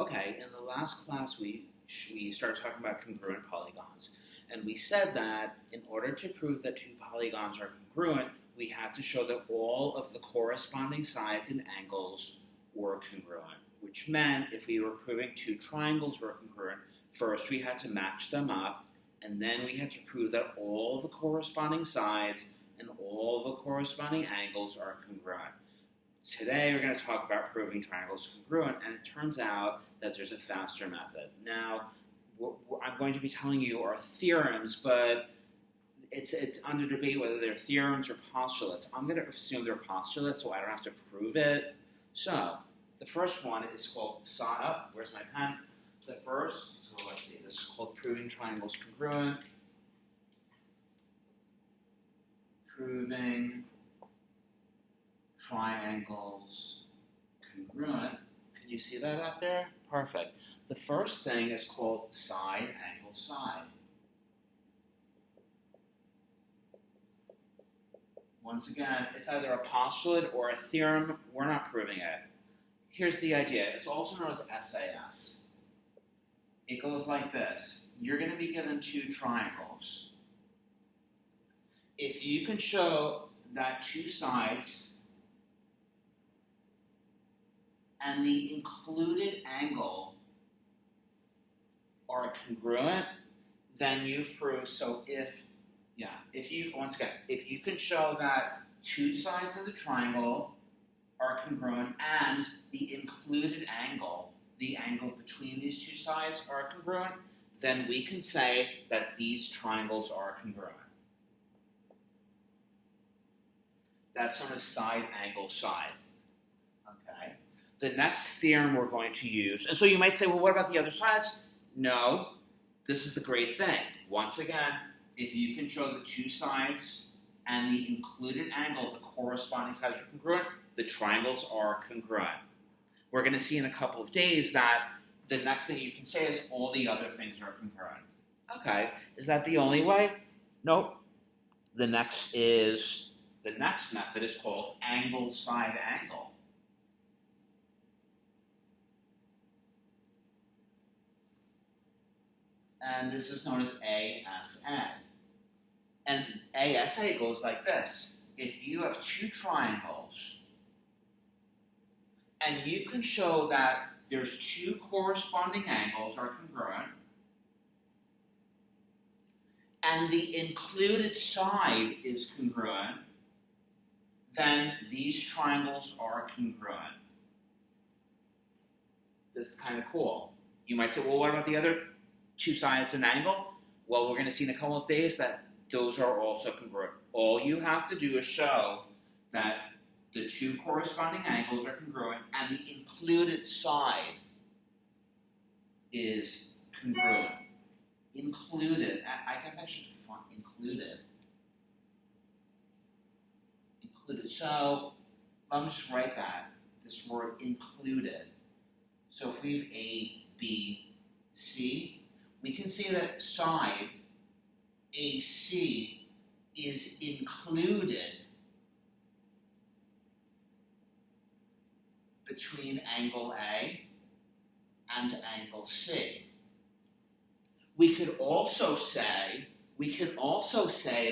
Okay, in the last class we started talking about congruent polygons. And we said that in order to prove that two polygons are congruent, we had to show that all of the corresponding sides and angles were congruent, which meant if we were proving two triangles were congruent, first we had to match them up, and then we had to prove that all the corresponding sides and all the corresponding angles are congruent. Today we're going to talk about proving triangles congruent, and it turns out that there's a faster method. Now, what I'm going to be telling you are theorems, but it's under debate whether they're theorems or postulates. I'm going to assume they're postulates, so I don't have to prove it. So, the first one is called where's my pen? So let's see, this is called proving triangles congruent. Proving triangles congruent. Can you see that up there? Perfect. The first thing is called side angle side. Once again, it's either a postulate or a theorem. We're not proving it. Here's the idea. It's also known as SAS. It goes like this. You're going to be given two triangles. If you can show that two sides and the included angle are congruent, then you've proved. So if you can show that two sides of the triangle are congruent and the included angle, the angle between these two sides are congruent, then we can say that these triangles are congruent. That's known as side angle side. Okay. The next theorem we're going to use, and so you might say, well, what about the other sides? No, this is the great thing. Once again, if you can show the two sides and the included angle of the corresponding sides are congruent, the triangles are congruent. We're going to see in a couple of days that the next thing you can say is all the other things are congruent. Okay, is that the only way? Nope. The next method is called angle side angle. And this is known as ASA. And ASA goes like this. If you have two triangles, and you can show that there's two corresponding angles are congruent, and the included side is congruent, then these triangles are congruent. This is kind of cool. You might say, well, what about the other two sides and angle? Well, we're going to see in a couple of days that those are also congruent. All you have to do is show that the two corresponding angles are congruent and the included side is congruent. Included, I guess I should find included. Included. So let me just write that, this word included. So if we have A, B, C, we can see that side AC is included between angle A and angle C. We could also say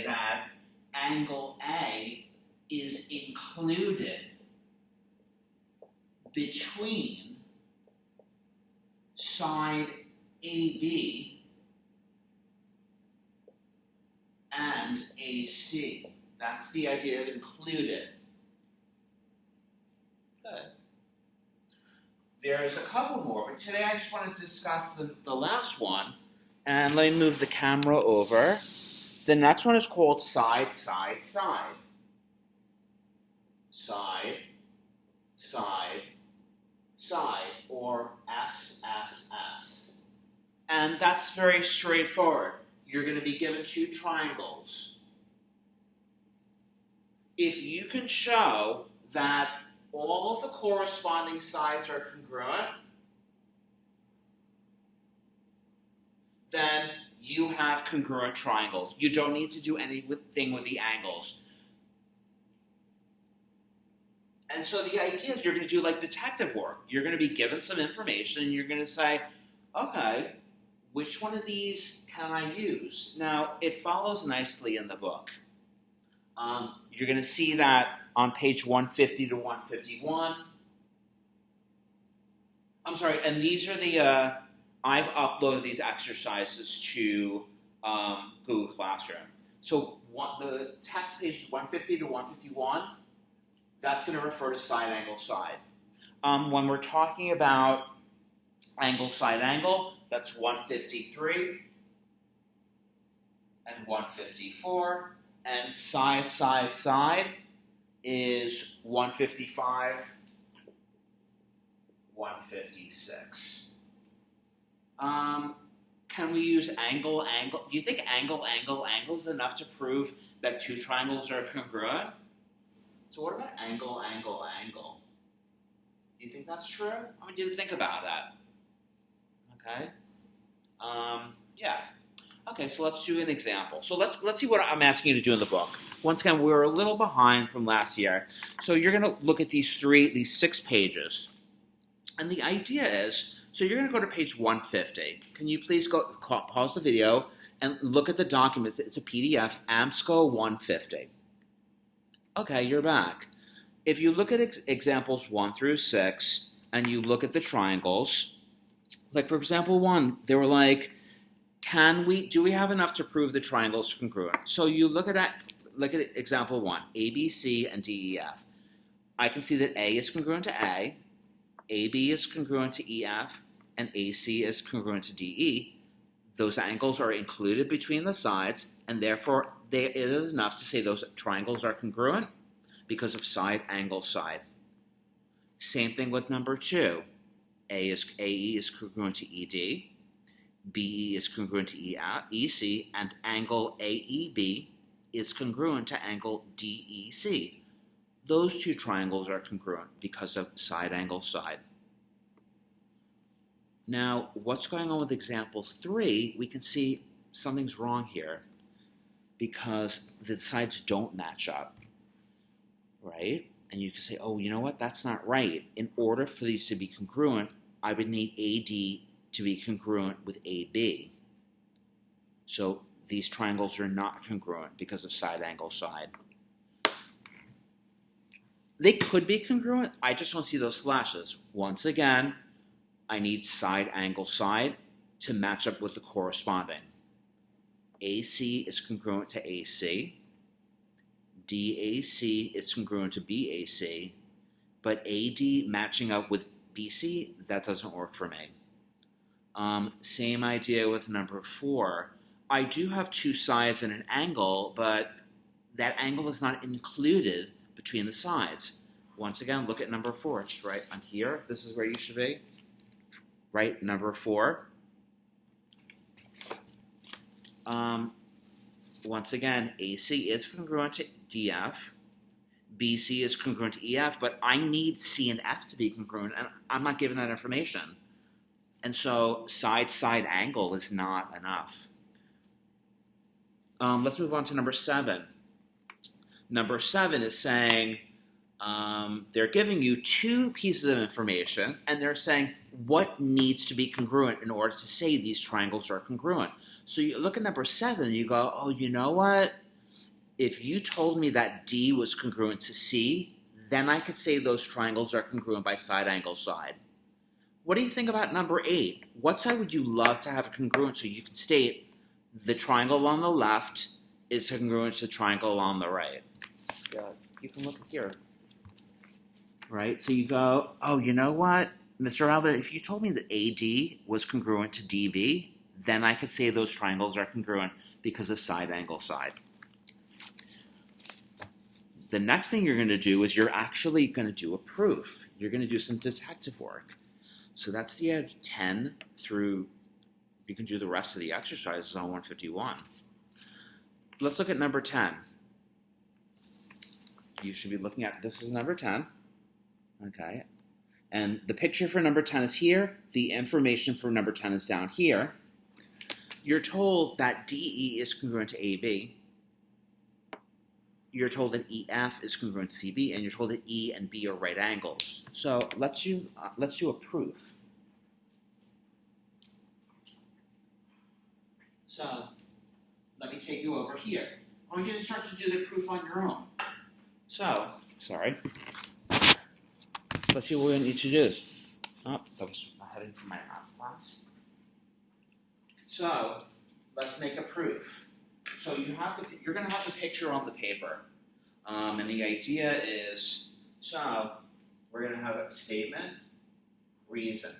that angle A is included between side AB and AC. That's the idea of included. Good. There's a couple more, but today I just want to discuss the last one. And let me move the camera over. The next one is called side, side, side. Side, side, side, or SSS. And that's very straightforward. You're going to be given two triangles. If you can show that all of the corresponding sides are congruent, then you have congruent triangles. You don't need to do anything with the angles. And so the idea is you're going to do like detective work. You're going to be given some information and you're going to say, okay, which one of these can I use? Now, it follows nicely in the book. You're going to see that on page 150 to 151. I'm sorry, and these are the, I've uploaded these exercises to Google Classroom. So the text page 150 to 151, that's going to refer to side, angle, side. When we're talking about angle, side, angle, that's 153 and 154. And side, side, side is 155, 156. Can we use angle, angle? Do you think angle, angle, angle is enough to prove that two triangles are congruent? So what about angle, angle, angle? Do you think that's true? I want you to think about that. Okay. Yeah. Okay, so let's do an example. So let's see what I'm asking you to do in the book. Once again, we're a little behind from last year. So you're going to look at these 6 pages. And the idea is, so you're going to go to page 150. Can you please pause the video and look at the documents? It's a PDF, AMSCO 150. Okay, you're back. If you look at examples 1 through 6, and you look at the triangles, like for example 1, they were like, do we have enough to prove the triangles are congruent? So you look at example 1, A, B, C, and D, E, F. I can see that A is congruent to A, AB is congruent to EF, and AC is congruent to DE. Those angles are included between the sides, and therefore it is enough to say those triangles are congruent because of side, angle, side. Same thing with number 2. AE is congruent to ED, BE is congruent to EC, and angle AEB is congruent to angle DEC. Those two triangles are congruent because of side, angle, side. Now, what's going on with example 3? We can see something's wrong here because the sides don't match up, right? And you can say, oh, you know what? That's not right. In order for these to be congruent, I would need AD to be congruent with AB. So these triangles are not congruent because of side, angle, side. They could be congruent. I just don't see those slashes. Once again, I need side, angle, side to match up with the corresponding. AC is congruent to AC. DAC is congruent to BAC. But AD matching up with BC, that doesn't work for me. Same idea with number 4. I do have two sides and an angle, but that angle is not included between the sides. Once again, look at number 4. It's right on here. This is where you should be. Right, number 4. Once again, AC is congruent to DF. BC is congruent to EF, but I need C and F to be congruent, and I'm not given that information. And so side-side angle is not enough. Let's move on to number 7. Number 7 is saying they're giving you 2 pieces of information, and they're saying what needs to be congruent in order to say these triangles are congruent. So you look at number 7, and you go, oh, you know what? If you told me that D was congruent to C, then I could say those triangles are congruent by side, angle, side. What do you think about number 8? What side would you love to have congruent so you can state the triangle on the left is congruent to the triangle on the right? Yeah, you can look here. Right? So you go, oh, you know what? Mr. Alder, if you told me that AD was congruent to DB, then I could say those triangles are congruent because of side, angle, side. The next thing you're going to do is you're actually going to do a proof. You're going to do some detective work. So that's the end of 10 through, you can do the rest of the exercises on 151. Let's look at number 10. You should be looking at, this is number 10. Okay. And the picture for number 10 is here. The information for number 10 is down here. You're told that DE is congruent to AB. you're told that EF is congruent to CB, and you're told that E and B are right angles. So let's do a proof. So let me take you over here. I want you to start to do the proof on your own. So, sorry. Let's see what we need to do. Oh, that was heading for my math class. So let's make a proof. So you're going to have the picture on the paper. And the idea is, so we're going to have a statement, reason.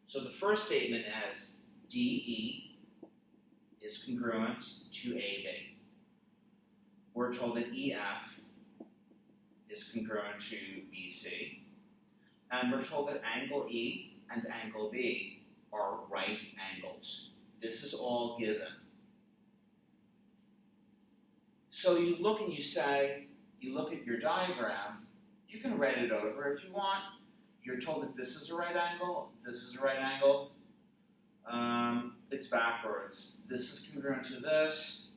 So the first statement is DE is congruent to AB. We're told that EF is congruent to BC. And we're told that angle E and angle B are right angles. This is all given. So you look and you look at your diagram, you can write it over if you want. You're told that this is a right angle, this is a right angle. It's backwards. This is congruent to this,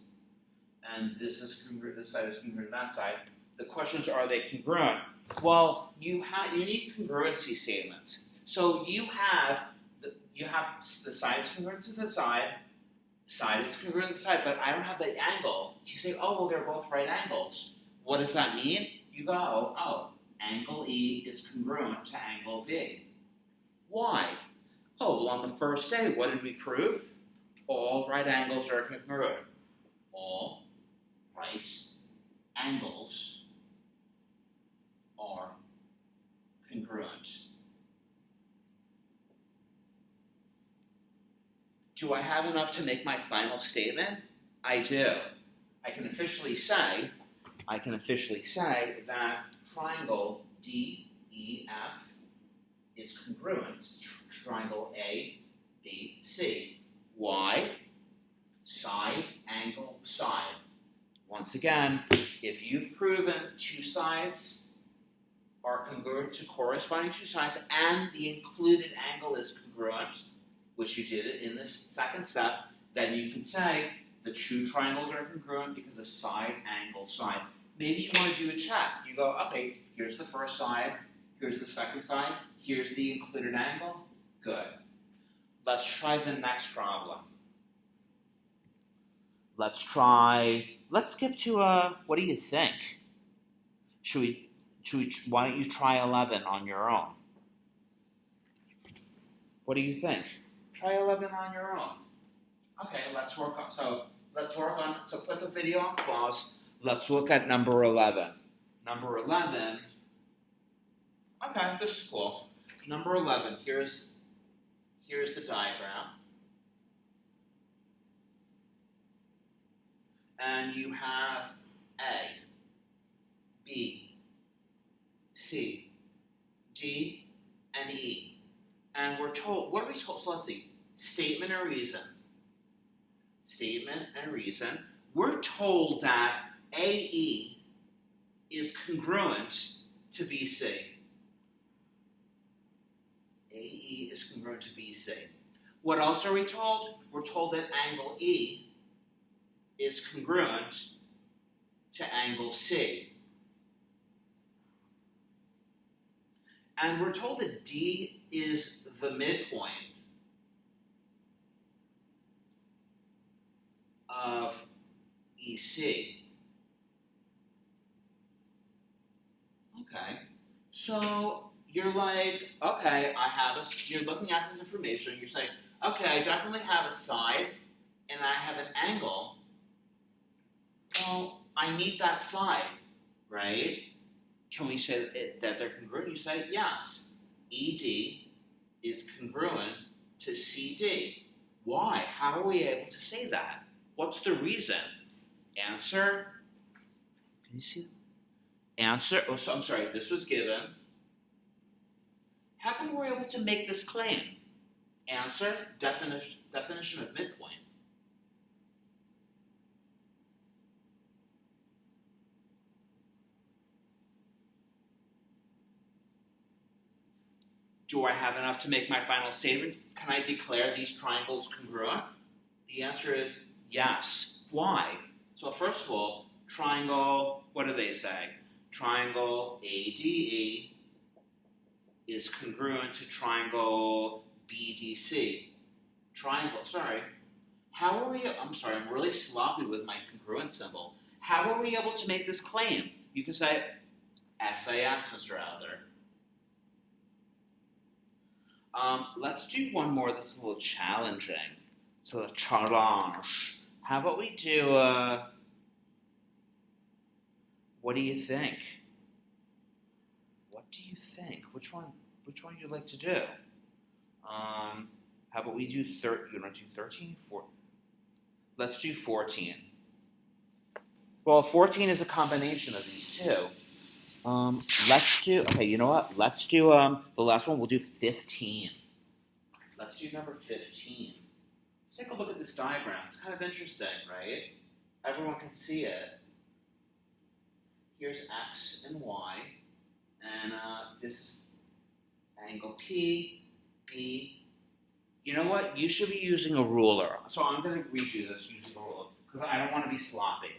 and this side is congruent to that side. The question is, are they congruent? Well, you need congruency statements. So you have the side is congruent to the side is congruent to the side, but I don't have the angle. You say, oh, well, they're both right angles. What does that mean? You go, oh, angle E is congruent to angle B. Why? Oh, well, on the first day, what did we prove? All right angles are congruent. All right angles are congruent. Do I have enough to make my final statement? I do. I can officially say that triangle DEF is congruent to triangle ABC. Why? Side, angle, side. Once again, if you've proven two sides are congruent to corresponding two sides and the included angle is congruent, which you did it in this second step, then you can say the two triangles are congruent because of side, angle, side. Maybe you want to do a check. You go, okay, here's the first side, here's the second side, here's the included angle. Good. Let's try the next problem. Let's skip to what do you think? Why don't you try 11 on your own? What do you think? Try 11 on your own. Okay, so put the video on pause. Let's look at number 11. Number 11, okay, this is cool. Number 11, here's the diagram. And you have A, B, C, D, and E. And we're told, what are we told? So let's see, statement and reason. Statement and reason. We're told that AE is congruent to BC. AE is congruent to BC. What else are we told? We're told that angle E is congruent to angle C. And we're told that D is the midpoint of EC. Okay, so you're like, okay, you're looking at this information, you're saying, okay, I definitely have a side, and I have an angle. Well, I need that side, right? Can we say that they're congruent? You say, yes, ED is congruent to CD. Why? How are we able to say that? What's the reason? Answer. Can you see? Answer. Oh, so I'm sorry. This was given. How come we're able to make this claim? Answer. Definition of midpoint. Do I have enough to make my final statement? Can I declare these triangles congruent? The answer is yes. Why? So first of all, triangle, what do they say? Triangle ADE is congruent to triangle BDC. How are we, I'm really sloppy with my congruent symbol. How are we able to make this claim? You can say, SAS, Mr. Adler. Let's do one more that's a little challenging. So a challenge. How about we do, what do you think? What do you think? Which one would you like to do? How about we do, you want to do 13? Let's do 14. Well, 14 is a combination of these two. Let's do, okay, you know what? Let's do, the last one, we'll do 15. Let's do number 15. Let's take a look at this diagram. It's kind of interesting, right? Everyone can see it. Here's X and Y, and this angle P, B. You know what? You should be using a ruler. So I'm going to read you this using a ruler, because I don't want to be sloppy.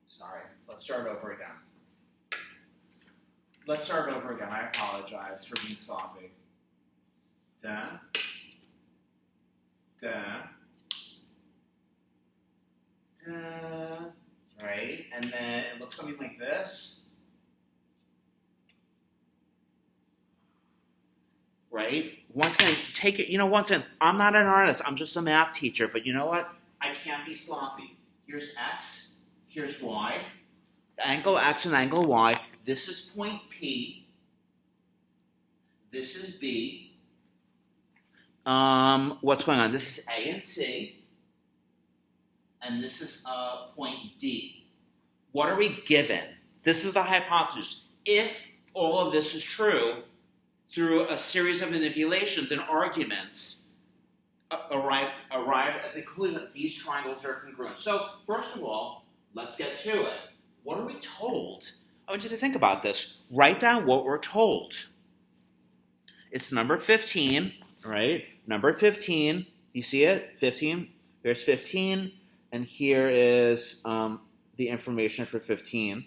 Sorry. Let's start over again. I apologize for being sloppy. Da. Right? And then it looks something like this. Right? Once again, take it, once again, I'm not an artist, I'm just a math teacher, but you know what? I can't be sloppy. Here's X, here's Y. Angle X and angle Y. This is point P. This is B. What's going on? This is A and C. And this is point D. What are we given? This is the hypothesis. If all of this is true, through a series of manipulations and arguments, arrive at the conclusion that these triangles are congruent. So, first of all, let's get to it. What are we told? I want you to think about this. Write down what we're told. It's number 15, right? Number 15. You see it? 15. There's 15. And here is the information for 15.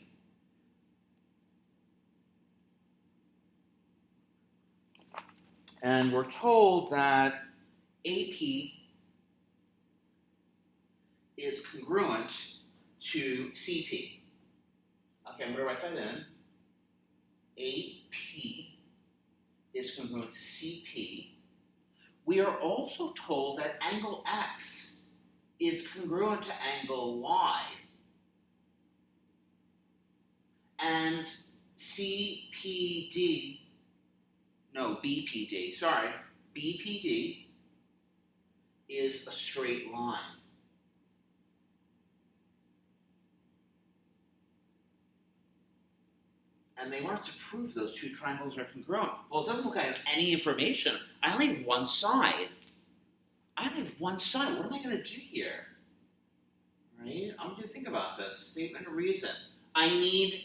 And we're told that AP is congruent to CP. Okay, I'm going to write that in. AP is congruent to CP. We are also told that angle X is congruent to angle Y. And BPD is a straight line. And they want us to prove those two triangles are congruent. Well, it doesn't look like I have any information. I only have one side. What am I going to do here? Right? I'm going to think about this. Statement of reason. I need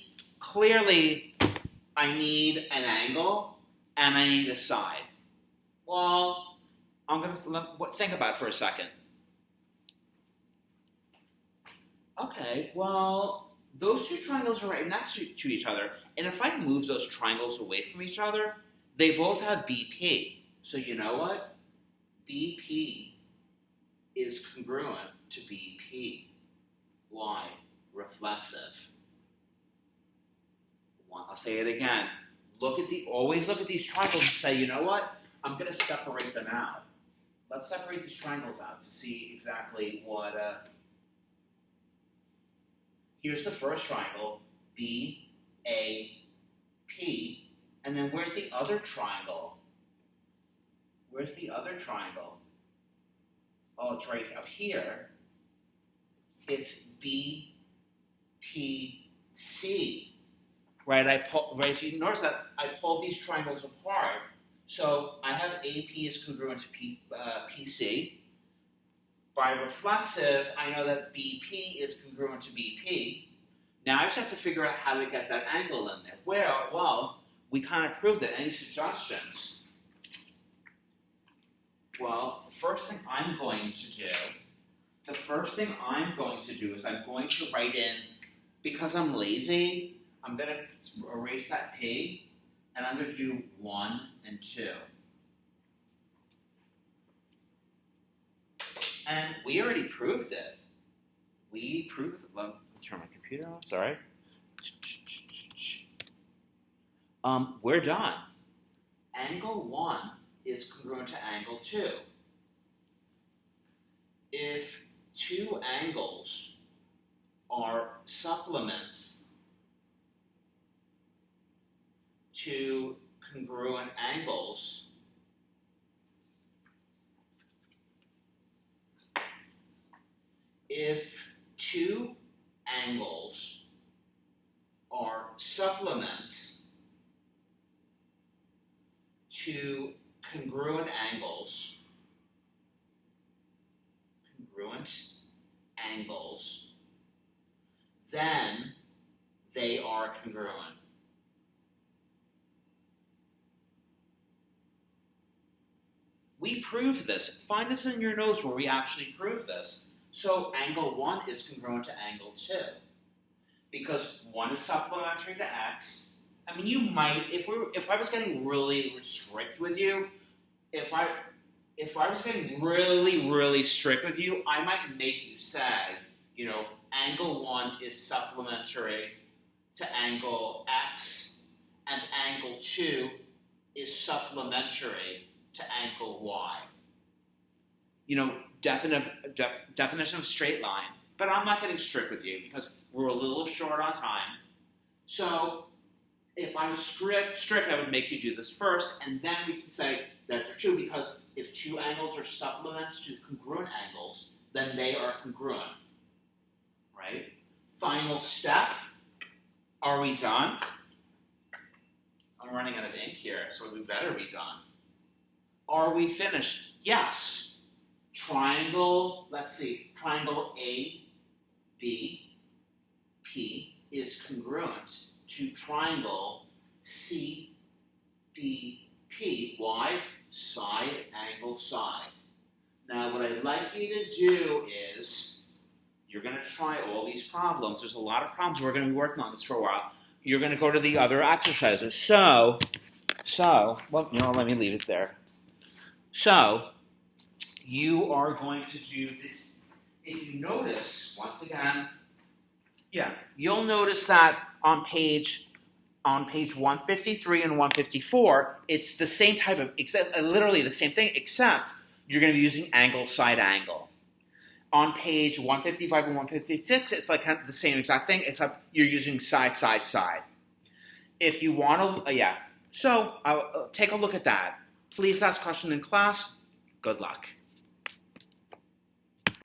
an angle and I need a side. Well, I'm going to think about it for a second. Okay, well, those two triangles are right next to each other. And if I move those triangles away from each other, they both have BP. So you know what? BP is congruent to BP. Why? Reflexive. I'll say it again. Always look at these triangles and say, you know what? I'm going to separate them out. Let's separate these triangles out to see exactly what. Here's the first triangle, B, A, P, and then where's the other triangle? Oh, it's right up here. It's B, P, C. Right? If you notice that I pulled these triangles apart, so I have AP is congruent to PC. By reflexive, I know that BP is congruent to BP. Now I just have to figure out how to get that angle in there. Well, we kind of proved it. Any suggestions? Well, the first thing I'm going to do the first thing I'm going to do is I'm going to write in, because I'm lazy, I'm going to erase that P, and I'm going to do 1 and 2. And we already proved it. We proved it. Let me turn my computer off, sorry. We're done. Angle 1 is congruent to angle 2. If two angles are supplements to congruent angles, if two angles are supplements to congruent angles, then they are congruent. We proved this. Find this in your notes where we actually proved this. So angle 1 is congruent to angle 2. Because 1 is supplementary to x. I mean, you might, if I was getting really strict with you, if I was getting really, really strict with you, I might make you say, angle 1 is supplementary to angle x, and angle 2 is supplementary to angle y. Definition of straight line. But I'm not getting strict with you because we're a little short on time. So if I was strict, I would make you do this first, and then we can say that they're true, because if two angles are supplements to congruent angles, then they are congruent. Right? Final step. Are we done? I'm running out of ink here, so we better be done. Are we finished? Yes. Triangle, let's see, triangle ABP is congruent to triangle CBP. Why? Side, angle, side. Now, what I'd like you to do is, you're going to try all these problems. There's a lot of problems. We're going to be working on this for a while. You're going to go to the other exercises. So, let me leave it there. So, you are going to do this. If you notice, once again, you'll notice that on page 153 and 154, it's the same type of, literally the same thing, except you're going to be using angle, side, angle. On page 155 and 156, it's like kind of the same exact thing, except you're using side, side, side. If you want to, so take a look at that. Please ask questions in class. Good luck.